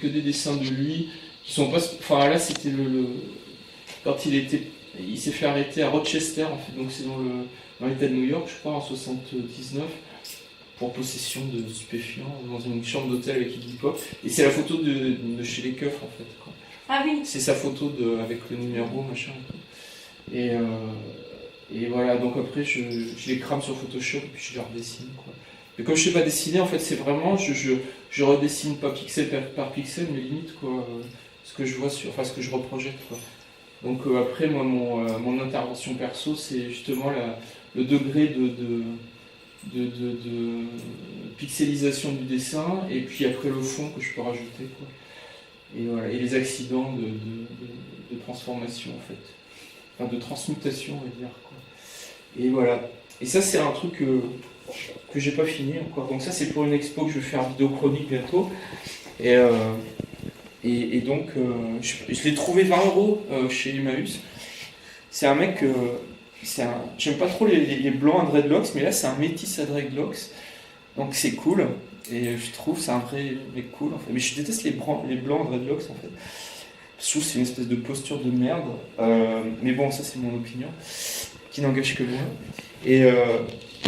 que des dessins de lui qui sont pas. Enfin là, c'était quand il s'est fait arrêter à Rochester, en fait, donc c'est dans l'État de New York, je crois, en 79, pour possession de stupéfiants dans une chambre d'hôtel avec Iggy Pop. Et c'est la photo de chez les keufs, en fait, quoi. Ah oui. C'est sa photo avec le numéro, machin. Et voilà, donc après je les crame sur Photoshop et puis je les redessine, quoi. Et comme je sais pas dessiner, en fait, c'est vraiment, je redessine pas pixel par pixel, mais limite, quoi, ce que je vois ce que je reprojette, quoi. Donc après, moi, mon intervention perso, c'est justement le degré de pixelisation du dessin, et puis après le fond que je peux rajouter, quoi. Et voilà, et les accidents de transformation, en fait. Enfin, de transmutation, on va dire, quoi. Et voilà. Et ça, c'est un truc que j'ai pas fini encore. Donc ça, c'est pour une expo que je vais faire en vidéo chronique bientôt. Et donc, je l'ai trouvé 20 € chez Emmaüs. C'est un mec... j'aime pas trop les blancs à dreadlocks, mais là, c'est un métis à dreadlocks. Donc c'est cool. Et je trouve c'est un vrai mec cool, en fait. Mais je déteste les blancs à dreadlocks, en fait. Je trouve que c'est une espèce de posture de merde. Mais bon, ça, c'est mon opinion, qui n'engage que moi. Et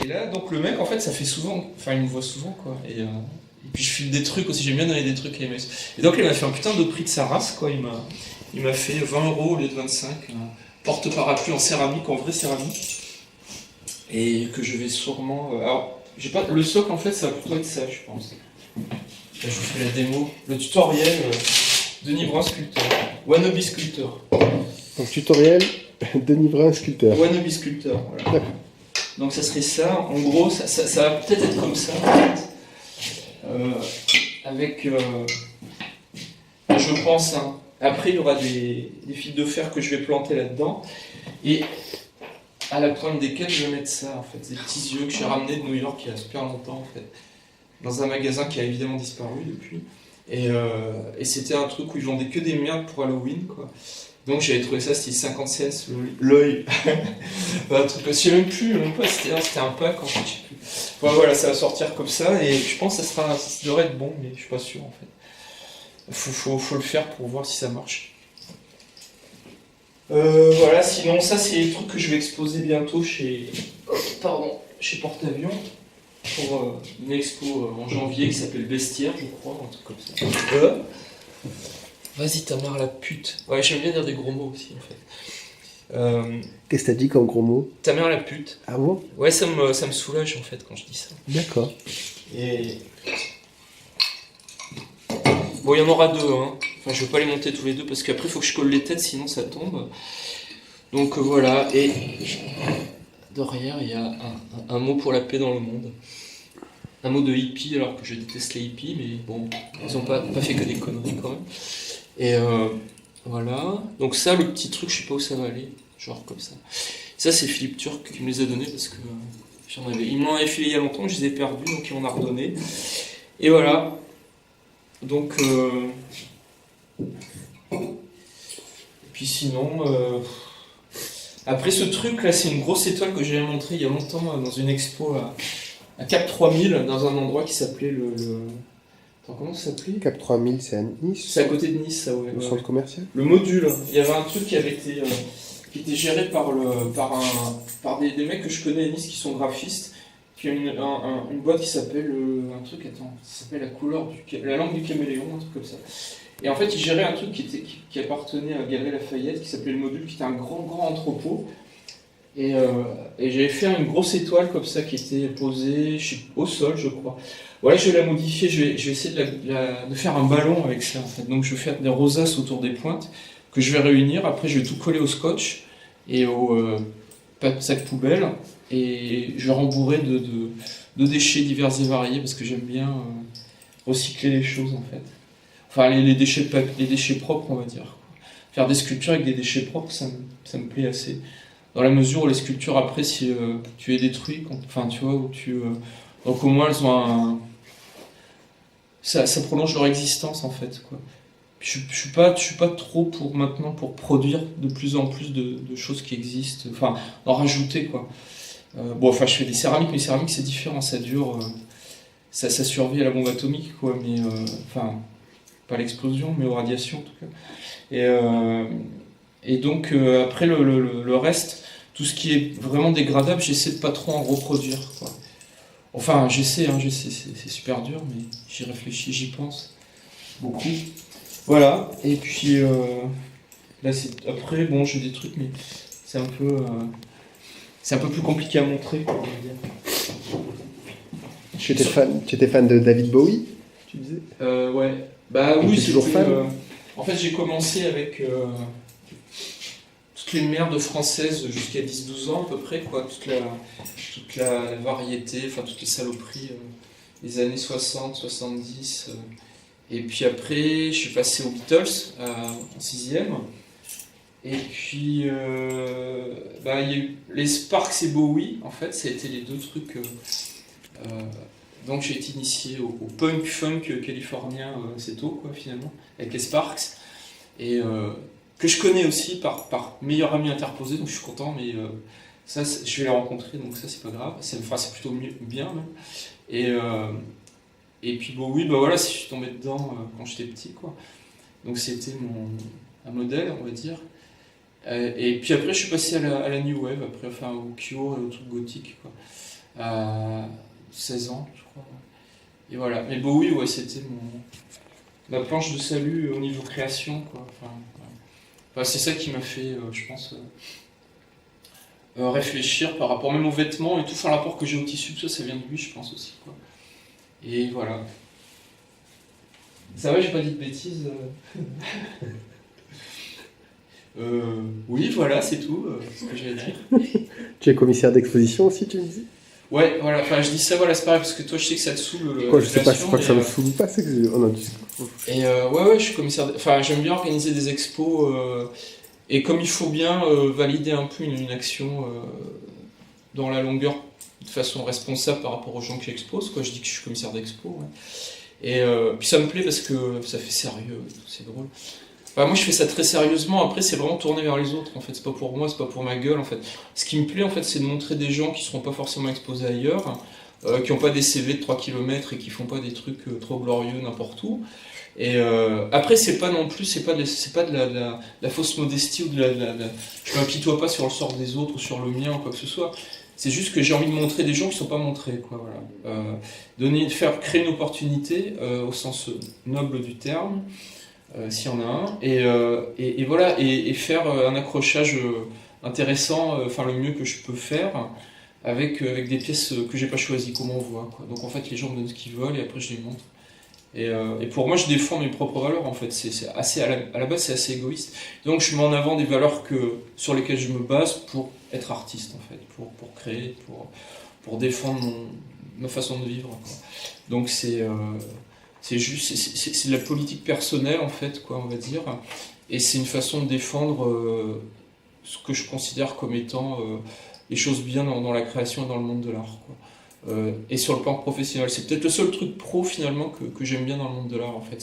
là, donc le mec, en fait, ça fait souvent... Enfin, il me voit souvent, quoi. Et puis je file des trucs aussi, j'aime bien donner des trucs à Emmaüs. Et donc, il m'a fait un putain de prix de sa race, quoi. Il m'a fait 20 € au lieu de 25. Porte-parapluie en céramique, en vraie céramique. Et que je vais sûrement... alors, j'ai pas... Le socle, en fait, ça va plutôt être ça, je pense. Là, je vous fais la démo. Le tutoriel Denis Brun sculpteur. Wannabe sculpteur. Donc, tutoriel Denis Brun sculpteur. Wannabe sculpteur, voilà. Donc ça serait ça, en gros, ça va peut-être être comme ça, en fait. Avec, je pense, hein. Après il y aura des fils de fer que je vais planter là-dedans, et à la pointe desquelles je vais mettre ça, en fait, des petits yeux que j'ai ramenés de New York il y a super longtemps, en fait, dans un magasin qui a évidemment disparu depuis, et c'était un truc où ils vendaient que des merdes pour Halloween, quoi. Donc j'avais trouvé ça, c'était 50 cents, l'œil. Un truc, je sais même pas, c'était un pack, en fait, je sais plus. Enfin, voilà, ça va sortir comme ça, et je pense que ça devrait être bon, mais je suis pas sûr, en fait. Faut le faire pour voir si ça marche. Voilà, sinon ça c'est les trucs que je vais exposer bientôt chez Porte-Avions, pour une expo en janvier qui s'appelle Bestiaire, je crois, un truc comme ça. Vas-y ta mère la pute. Ouais, j'aime bien dire des gros mots aussi, en fait. Qu'est-ce que t'as dit comme gros mot? Ta mère la pute. Ah bon? Ouais, ça me soulage, en fait, quand je dis ça. D'accord. Et... bon, il y en aura deux, hein. Enfin, je vais pas les monter tous les deux, parce qu'après, il faut que je colle les têtes, sinon ça tombe. Donc voilà, et derrière, il y a un mot pour la paix dans le monde. Un mot de hippie, alors que je déteste les hippies, mais bon, ils ont pas fait que des conneries, quand même. Et voilà. Donc ça, le petit truc, je sais pas où ça va aller. Genre comme ça. Ça, c'est Philippe Turc qui me les a donnés parce que ils m'en avaient filé il y a longtemps, je les ai perdus, donc ils m'en ont redonné. Et voilà. Donc... et puis sinon... après ce truc là, c'est une grosse étoile que j'avais montrée il y a longtemps dans une expo à Cap 3000, dans un endroit qui s'appelait Attends, comment ça s'appelait? Cap 3000, c'est à Nice? C'est à côté de Nice, ça, ouais. Au centre commercial? Le module. Il y avait un truc qui était géré par des mecs que je connais à Nice qui sont graphistes, qui ont une boîte qui s'appelle ça s'appelle la langue du caméléon, un truc comme ça. Et en fait, ils géraient un truc qui appartenait à Galerie Lafayette, qui s'appelait le module, qui était un grand entrepôt. Et j'avais fait une grosse étoile comme ça qui était posée au sol, je crois. Voilà, je vais la modifier, je vais essayer de faire un ballon avec ça, en fait. Donc je vais faire des rosaces autour des pointes que je vais réunir. Après, je vais tout coller au scotch et au sac poubelle. Et je vais rembourrer de déchets divers et variés parce que j'aime bien recycler les choses, en fait. Enfin, les déchets propres, on va dire. Faire des sculptures avec des déchets propres, ça me plaît assez. Dans la mesure où les sculptures, après, si tu les détruis, enfin, tu vois, donc au moins, elles ont ça prolonge leur existence, en fait, quoi. Je suis pas trop pour produire de plus en plus de choses qui existent, enfin, en rajouter, quoi. Bon, enfin, je fais des céramiques, mais les céramiques, c'est différent, ça dure, ça survit à la bombe atomique, quoi, mais, enfin... pas à l'explosion, mais aux radiations en tout cas. Et donc après le reste, tout ce qui est vraiment dégradable, j'essaie de pas trop en reproduire, quoi. Enfin, j'essaie, c'est super dur, mais j'y réfléchis, j'y pense beaucoup. Voilà, et puis là, après, bon, j'ai des trucs, mais c'est un peu plus compliqué à montrer, quoi, on va dire. Tu étais fan de David Bowie, tu disais? Ouais, bah oui, t'es toujours c'était, fan? en fait, j'ai commencé avec toutes les merdes françaises jusqu'à 10-12 ans à peu près, quoi, toute la variété, enfin toutes les saloperies des années 60, 70. Et puis après, je suis passé aux Beatles en 6e. Et puis, bah, il y a eu les Sparks et Bowie, en fait, ça a été les deux trucs. Donc j'ai été initié au punk funk californien assez tôt, quoi, finalement, avec les Sparks. Et que je connais aussi par meilleur ami interposé, donc je suis content, mais ça, je vais les rencontrer, donc ça, c'est pas grave. C'est plutôt bien, même. Et puis Bowie, bah voilà, si je suis tombé dedans quand j'étais petit, quoi. Donc c'était un modèle, on va dire. Et puis après, je suis passé à la New Wave, après, enfin au Cure et au truc gothique, quoi. À 16 ans, je crois. Et voilà. Mais Bowie, ouais, c'était ma planche de salut au niveau création, quoi. Enfin, c'est ça qui m'a fait, je pense, réfléchir par rapport même aux vêtements et tout. Enfin, l'apport que j'ai au tissu, tout ça, ça vient de lui, je pense aussi, quoi. Et voilà. Ça va, j'ai pas dit de bêtises. Oui, voilà, c'est tout ce que j'ai à dire. Tu es commissaire d'exposition aussi, tu me dis? Ouais, voilà, enfin je dis ça, voilà, c'est pareil, parce que toi je sais que ça te saoule. Quoi, je sais pas, je crois que ça me saoule pas, c'est que on a dit. Et ouais, je suis commissaire. Enfin, j'aime bien organiser des expos, et comme il faut bien valider un peu une action dans la longueur, de façon responsable par rapport aux gens que j'expose, quoi, je dis que je suis commissaire d'expo, ouais. Et puis ça me plaît parce que ça fait sérieux, c'est drôle. Moi je fais ça très sérieusement, après c'est vraiment tourné vers les autres en fait, c'est pas pour moi, c'est pas pour ma gueule en fait. Ce qui me plaît en fait c'est de montrer des gens qui seront pas forcément exposés ailleurs, qui ont pas des CV de 3 km et qui font pas des trucs trop glorieux n'importe où. Et après c'est pas non plus, c'est pas de la fausse modestie ou je m'apitoie pas sur le sort des autres ou sur le mien ou quoi que ce soit. C'est juste que j'ai envie de montrer des gens qui sont pas montrés, quoi, voilà. Créer une opportunité au sens noble du terme. S'il y en a un, et voilà, et faire un accrochage intéressant, enfin le mieux que je peux faire, avec des pièces que j'ai pas choisies, comme on voit, quoi. Donc en fait les gens me donnent ce qu'ils veulent et après je les montre. Et pour moi je défends mes propres valeurs en fait, c'est assez, à la base c'est assez égoïste. Donc je mets en avant des valeurs sur lesquelles je me base pour être artiste en fait, pour créer, pour défendre ma façon de vivre, quoi. Donc c'est juste, c'est de la politique personnelle en fait, quoi, on va dire, et c'est une façon de défendre ce que je considère comme étant les choses bien dans la création et dans le monde de l'art, quoi. Et sur le plan professionnel, c'est peut-être le seul truc pro finalement que j'aime bien dans le monde de l'art en fait,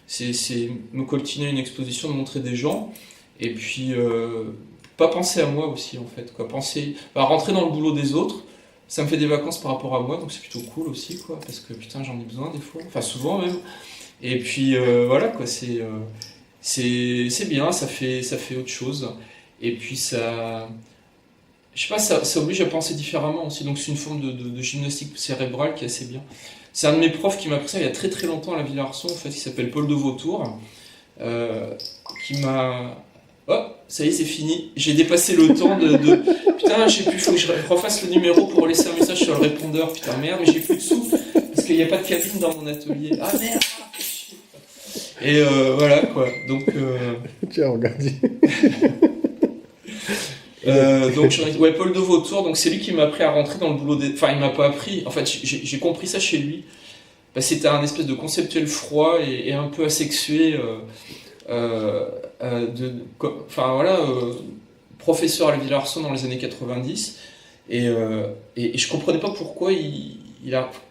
c'est me coltiner une exposition, de montrer des gens, et puis pas penser à moi aussi en fait, quoi, rentrer dans le boulot des autres. Ça me fait des vacances par rapport à moi, donc c'est plutôt cool aussi, quoi, parce que putain j'en ai besoin des fois, enfin souvent même. Et puis voilà, quoi, c'est bien, ça fait autre chose. Et puis ça, je sais pas, ça oblige à penser différemment aussi, donc c'est une forme de gymnastique cérébrale qui est assez bien. C'est un de mes profs qui m'a appris ça il y a très très longtemps à la Villa-Arson, en fait, qui s'appelle Paul de Vautour, qui m'a... Oh, ça y est, c'est fini. J'ai dépassé le temps Putain, j'ai plus, faut que je refasse le numéro pour laisser un message sur le répondeur. Putain, merde, mais j'ai plus de sous. Parce qu'il n'y a pas de cabine dans mon atelier. Ah merde, fais chier. Et voilà, quoi. Donc... Tiens, regarde. Ouais, Paul de Vautour, donc c'est lui qui m'a appris à rentrer dans le boulot des... Enfin, il m'a pas appris. En fait, j'ai compris ça chez lui. C'était un espèce de conceptuel froid et un peu asexué... enfin voilà, professeur à la Villa-Arson dans les années 90, et je comprenais pas pourquoi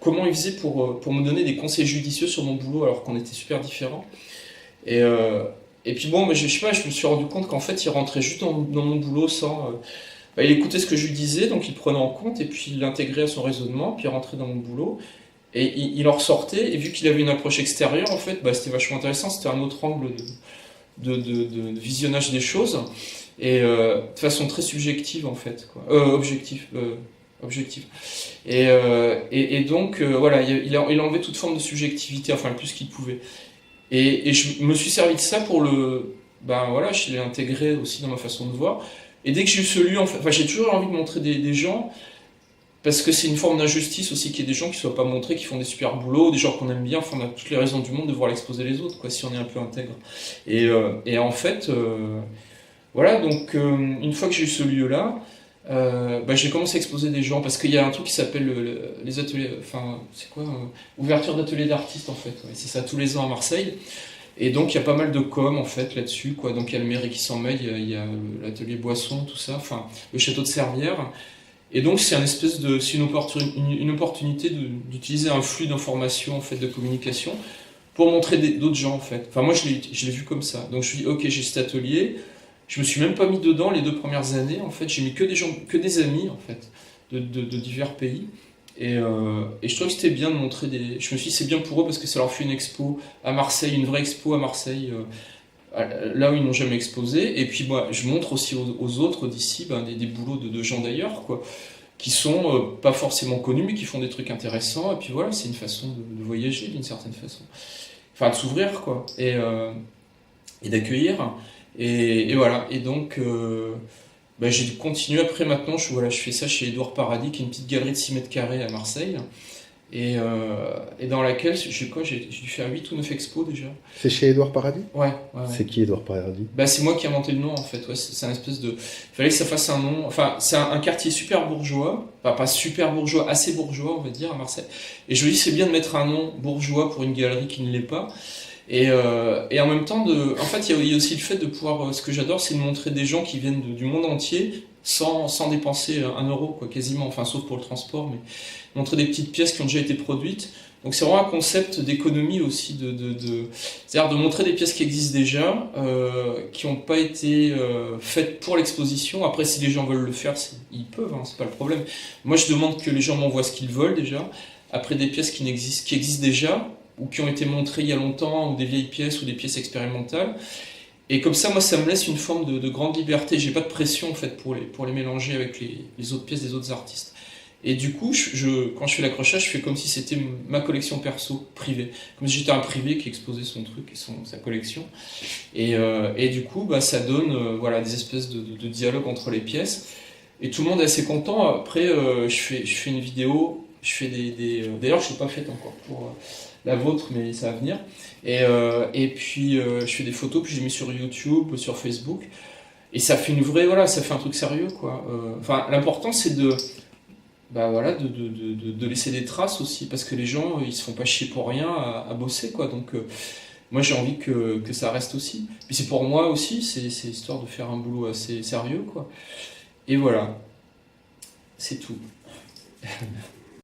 comment il faisait pour me donner des conseils judicieux sur mon boulot alors qu'on était super différents. Et puis bon, je sais pas, je me suis rendu compte qu'en fait il rentrait juste dans mon boulot sans... il écoutait ce que je lui disais, donc il le prenait en compte et puis il l'intégrait à son raisonnement, puis il rentrait dans mon boulot. Et il en ressortait, et vu qu'il avait une approche extérieure, en fait, bah, c'était vachement intéressant, c'était un autre angle de visionnage des choses, et de façon très subjective, en fait, quoi. Objective. Et donc, voilà, il a enlevé toute forme de subjectivité, enfin, le plus qu'il pouvait. Et je me suis servi de ça pour ben voilà, je l'ai intégré aussi dans ma façon de voir. Et dès que j'ai eu ce lieu, en fait, enfin, j'ai toujours envie de montrer des gens, parce que c'est une forme d'injustice aussi qu'il y ait des gens qui ne soient pas montrés, qui font des super boulots, des gens qu'on aime bien, enfin on a toutes les raisons du monde de voir l'exposer les autres, quoi, si on est un peu intègre. Et en fait, voilà, donc une fois que j'ai eu ce lieu-là, bah, j'ai commencé à exposer des gens, parce qu'il y a un truc qui s'appelle les ateliers, enfin c'est quoi, ouverture d'ateliers d'artistes en fait, ouais, c'est ça tous les ans à Marseille. Et donc il y a pas mal de com en fait là-dessus, quoi. Donc il y a le mairie qui s'en mêle, il y a l'atelier Boisson, tout ça, enfin le château de Servières. Et donc c'est c'est une opportunité d'utiliser un flux d'informations en fait, de communication pour montrer d'autres gens en fait. Enfin moi je l'ai vu comme ça. Donc je me suis dit ok, j'ai cet atelier. Je me suis même pas mis dedans les 2 premières années en fait. J'ai mis que des gens, que des amis en fait de divers pays. Et je trouvais que c'était bien de montrer des. Je me suis dit c'est bien pour eux parce que ça leur fait une expo à Marseille, une vraie expo à Marseille. Là où ils n'ont jamais exposé, et puis moi je montre aussi aux autres d'ici ben, des boulots de gens d'ailleurs, quoi, qui sont pas forcément connus, mais qui font des trucs intéressants, et puis voilà, c'est une façon de voyager d'une certaine façon. Enfin, de s'ouvrir, quoi, et d'accueillir, et voilà, et donc ben, j'ai continué après maintenant, voilà, je fais ça chez Édouard Paradis, qui est une petite galerie de 6 mètres carrés à Marseille, et dans laquelle j'ai dû faire 8 ou 9 expos déjà. C'est chez Édouard Paradis? Ouais. C'est qui Édouard Paradis? Bah, c'est moi qui ai inventé le nom en fait. Ouais, c'est un espèce de. Il fallait que ça fasse un nom. Enfin, c'est un quartier super bourgeois. Enfin, pas super bourgeois, assez bourgeois, on va dire, à Marseille. Et je me dis, c'est bien de mettre un nom bourgeois pour une galerie qui ne l'est pas. Et en même temps, en fait, il y a aussi le fait de pouvoir. Ce que j'adore, c'est de montrer des gens qui viennent du monde entier sans dépenser 1 euro, quoi, quasiment. Enfin, sauf pour le transport, mais montrer des petites pièces qui ont déjà été produites. Donc c'est vraiment un concept d'économie aussi, c'est-à-dire de montrer des pièces qui existent déjà, qui n'ont pas été faites pour l'exposition. Après, si les gens veulent le faire, ils peuvent, hein, c'est pas le problème. Moi, je demande que les gens m'envoient ce qu'ils veulent déjà. Après, des pièces qui existent déjà, ou qui ont été montrées il y a longtemps, ou des vieilles pièces, ou des pièces expérimentales. Et comme ça, moi, ça me laisse une forme de grande liberté. J'ai pas de pression en fait pour les mélanger avec les autres pièces des autres artistes. Et du coup, quand je fais l'accrochage, je fais comme si c'était ma collection perso, privée. Comme si j'étais un privé qui exposait son truc et sa collection. Et du coup, bah, ça donne voilà, des espèces de dialogue entre les pièces. Et tout le monde est assez content. Après, je fais une vidéo, je fais d'ailleurs, je ne l'ai pas faite encore pour la vôtre, mais ça va venir. Et puis, je fais des photos, puis je les mets sur YouTube, sur Facebook. Et ça fait voilà, ça fait un truc sérieux, quoi. Enfin, l'important, c'est bah voilà, de laisser des traces aussi, parce que les gens, ils se font pas chier pour rien à bosser, quoi. Donc, moi, j'ai envie que ça reste aussi. Puis c'est pour moi aussi, c'est histoire de faire un boulot assez sérieux, quoi. Et voilà, c'est tout.